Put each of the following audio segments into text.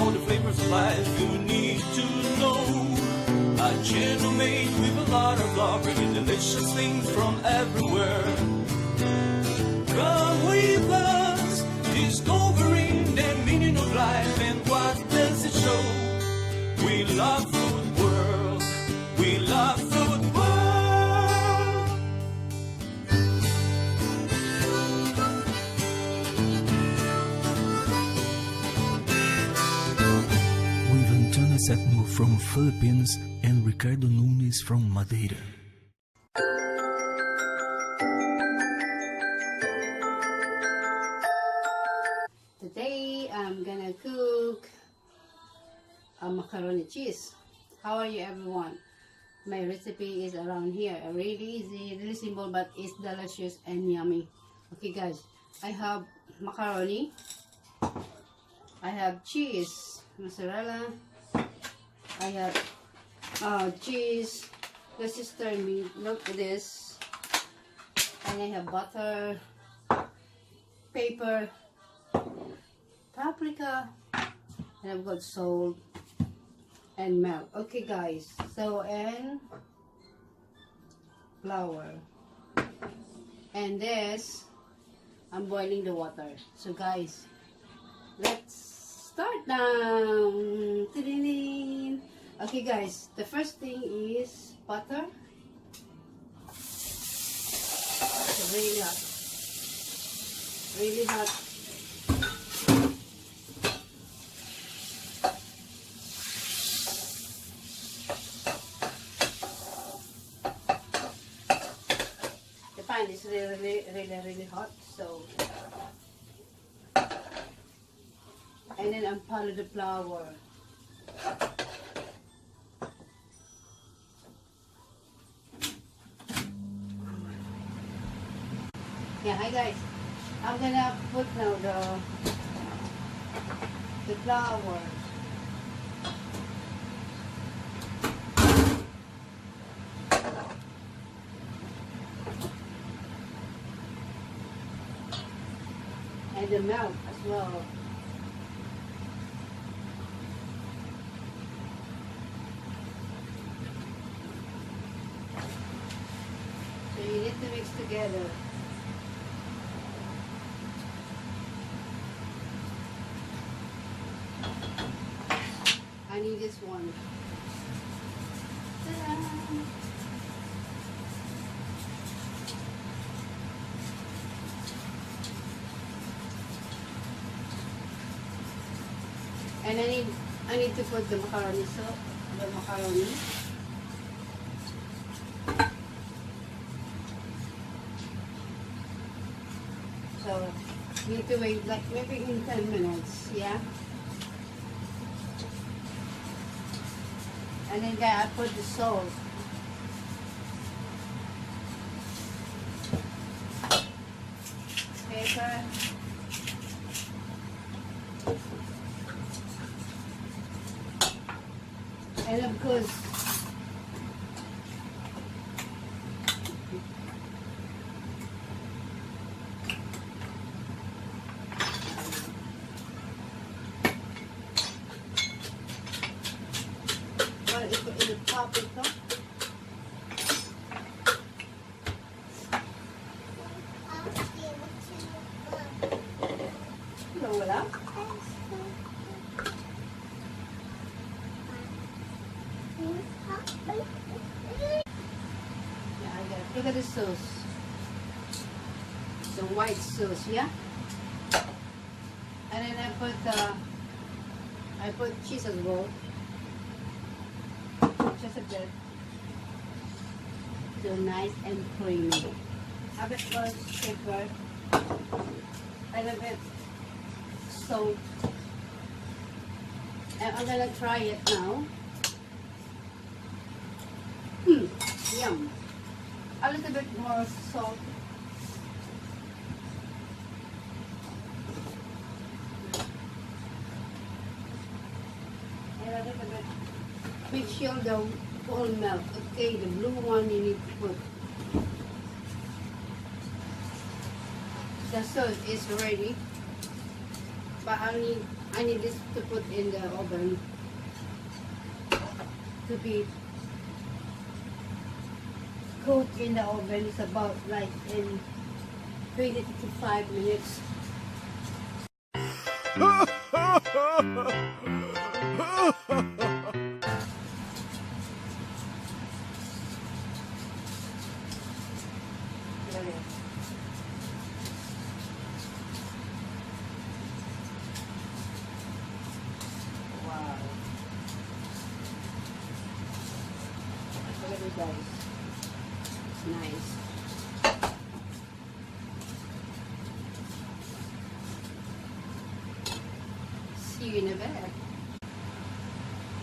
all the flavors of life you need to know. A gentle maid with a lot of love, bringing delicious things from everywhere. Come with us, discovering the meaning of life and what does it show. We love food world, we love food world. With Antonia Septimo from Philippines and Ricardo Nunes from Madeira. Today I'm gonna cook a macaroni cheese. How are you everyone? My recipe is around here. Really easy, really simple, but it's delicious and yummy. Okay guys, I have macaroni, I have cheese, mozzarella, I have cheese, the sister meat, look at this, and I have butter, pepper, paprika, and I've got salt and milk. Okay guys, so and flour, and this I'm boiling the water. So guys, let's start now. Okay guys, the first thing is butter. It's really hot, really hot. The pan is really hot, so, and then I'm pouring the flour. Yeah, hi guys. I'm gonna put now the flour. And the milk as well. So you need to mix together. I need this one. Ta-da! And I need to put the macaroni sauce, the macaroni. So need to wait like maybe in 10 minutes, yeah. And then I put the salt. Pepper. And of course, it'll pop it up. No, wala. Yeah, I got it. Look at the sauce. The white sauce, yeah? And then I put cheese as well. Just a bit. So nice and creamy. A bit more pepper. And a bit salt. And I'm gonna try it now. Yum. A little bit more salt. And a little bit. Make sure the whole milk. Okay, the blue one you need to put. The sauce is ready, but I need I need this to put in the oven to be cooked in the oven. It's about like in 20 to 5 minutes. Wow. Look at it, guys. It's nice. See you in a bit.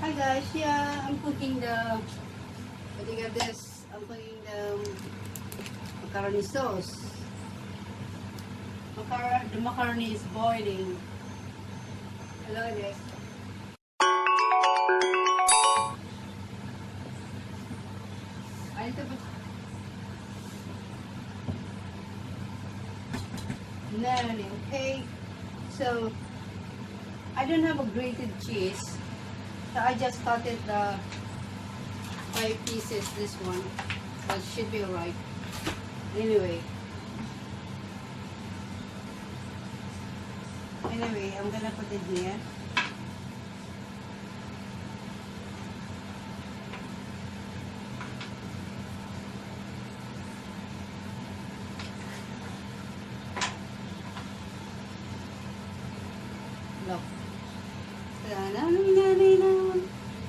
Hi guys, yeah, I'm cooking the, what do you got this? I'm cooking the macaroni sauce. The macaroni is boiling. Look at this. I need to put none, okay? So I don't have a grated cheese, so I just cut it the 5 pieces. This one, but should be alright. Anyway, I'm gonna put it here. Look.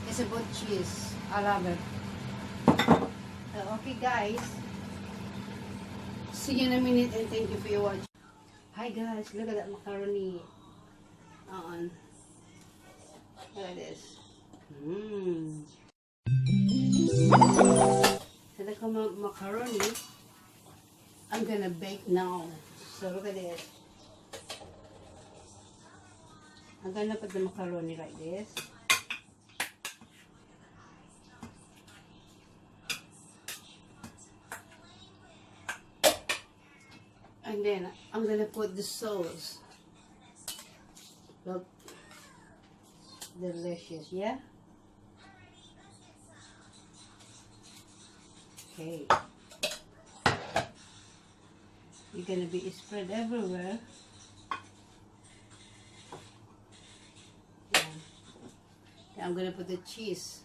It's about cheese. I love it. So, okay guys. See you in a minute and thank you for your watch. Hi guys, look at that macaroni. Look at this. So the macaroni I'm gonna bake now. So look at this. I'm gonna put the macaroni like this. And then I'm gonna put the sauce. Look, delicious, yeah? Okay. You're gonna be spread everywhere. I'm gonna put the cheese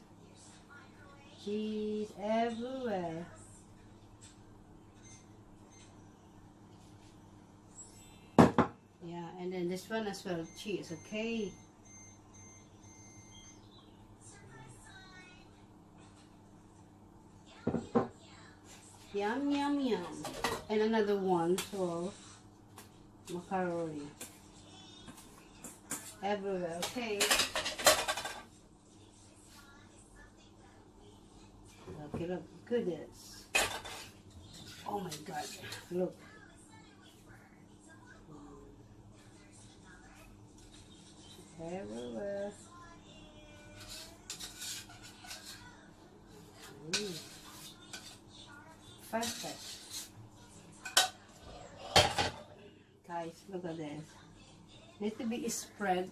everywhere. Yeah, and then this one as well, cheese, okay? Yum, yum, yum. And another one for macaroni. Everywhere, okay? Okay, look, goodness. Oh my God, look. Everywhere. Perfect. Guys, look at this. Needs to be spread.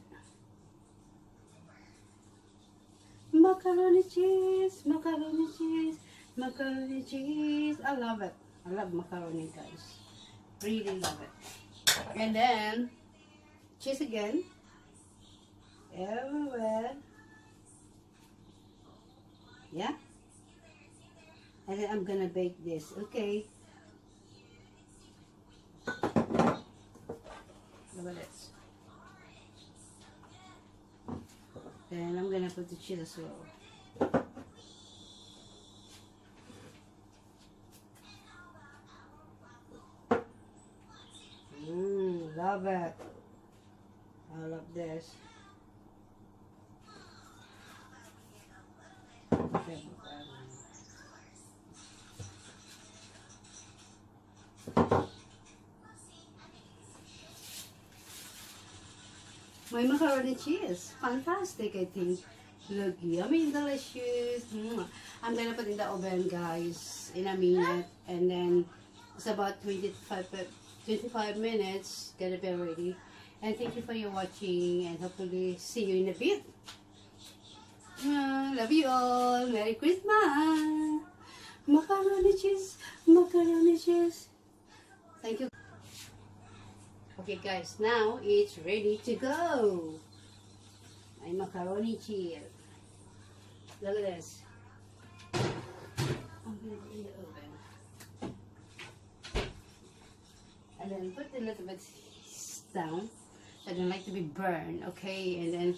Macaroni cheese, macaroni cheese, macaroni cheese. I love it. I love macaroni, guys. Really love it. And then cheese again. Everywhere. Yeah. And then I'm gonna bake this, okay? Look at this. Then I'm gonna put the cheese as well. Love it. I love this. My macaroni cheese, fantastic, I think. Look yummy, delicious. I'm gonna put in the oven, guys, in a minute, and then it's about 25 minutes, gonna be ready. And thank you for your watching, and hopefully see you in a bit. Love you all. Merry Christmas. Macaroni cheese. Macaroni cheese. Thank you. Okay guys, now it's ready to go. My macaroni cheese. Look at this. I'm going to put it in the oven. And then put a little bit down. I don't like to be burned, okay? And then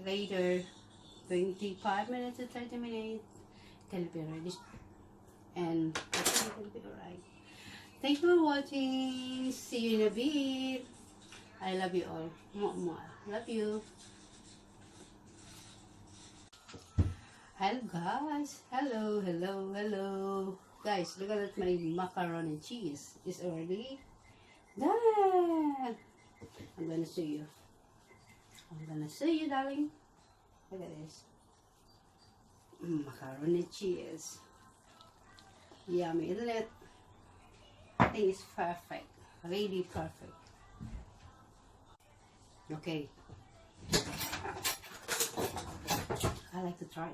later, 25 minutes to 30 minutes, it'll be ready. And I think it'll be alright. Thanks for watching. See you in a bit. I love you all. Mwah. Love you. Hello guys. Hello. Guys, look at my macaroni cheese. It's already done. I'm gonna show you. Darling. Look at this. Macaroni cheese. Yummy, isn't it? I think it's perfect. Really perfect. Okay. I like to try.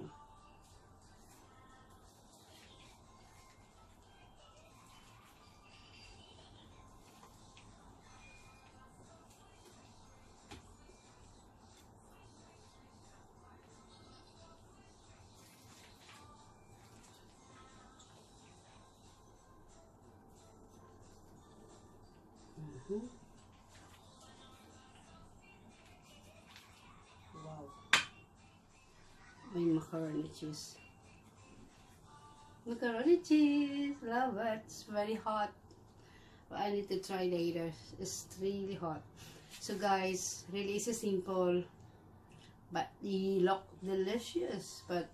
Wow. My macaroni cheese. Macaroni cheese. Love it. It's very hot. But I need to try later. It's really hot. So guys, really it's simple. But it look delicious. But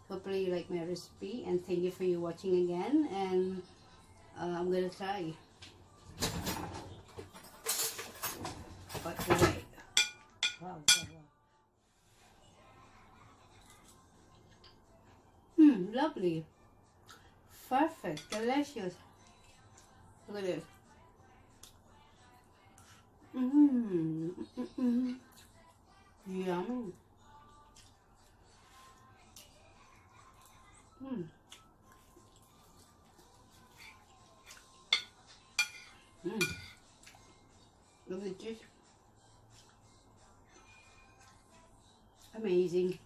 hopefully you like my recipe. And thank you for your watching again. And I'm gonna try. Wow. Lovely. Perfect. Delicious. Look at this. Yummy. Look at this. Amazing.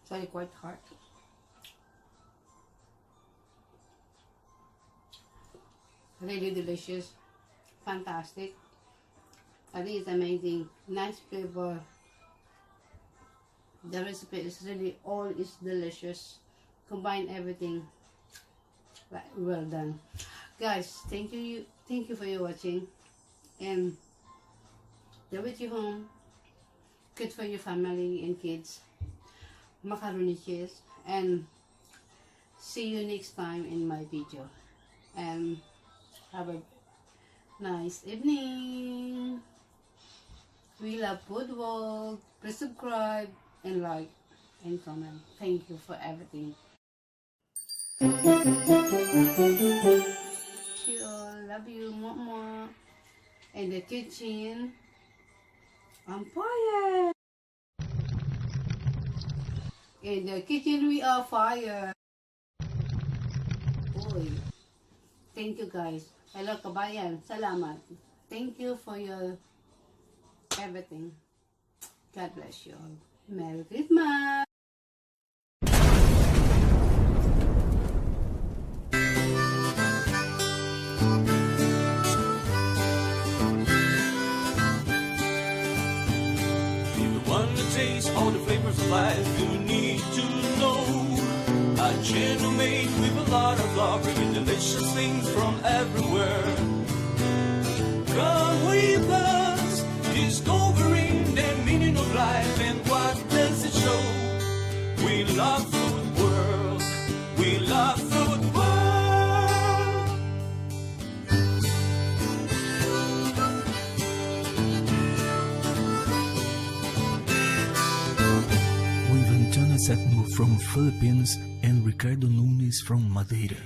It's really quite hard. Really delicious. Fantastic. I think it's amazing. Nice flavor. The recipe is really all is delicious. Combine everything. Well done. Guys, thank you for your watching. And do it your home. Good for your family and kids. Macaroni cheese. And see you next time in my video. And have a nice evening. We love food world. Please subscribe and like and comment. Thank you for everything. You all, love you more. In the kitchen on fire. In the kitchen we are fire. Boy. Thank you guys. Hello kabayan. Salamat. Thank you for your everything. God bless you all. Merry Christmas. If you want to taste all the flavors of life, you need to know a channel made with a lot of love, bringing delicious things from everywhere. Come with us, discovering the meaning of life and what does it show. We love food world, we love food world. Setmo from Philippines and Ricardo Nunes from Madeira.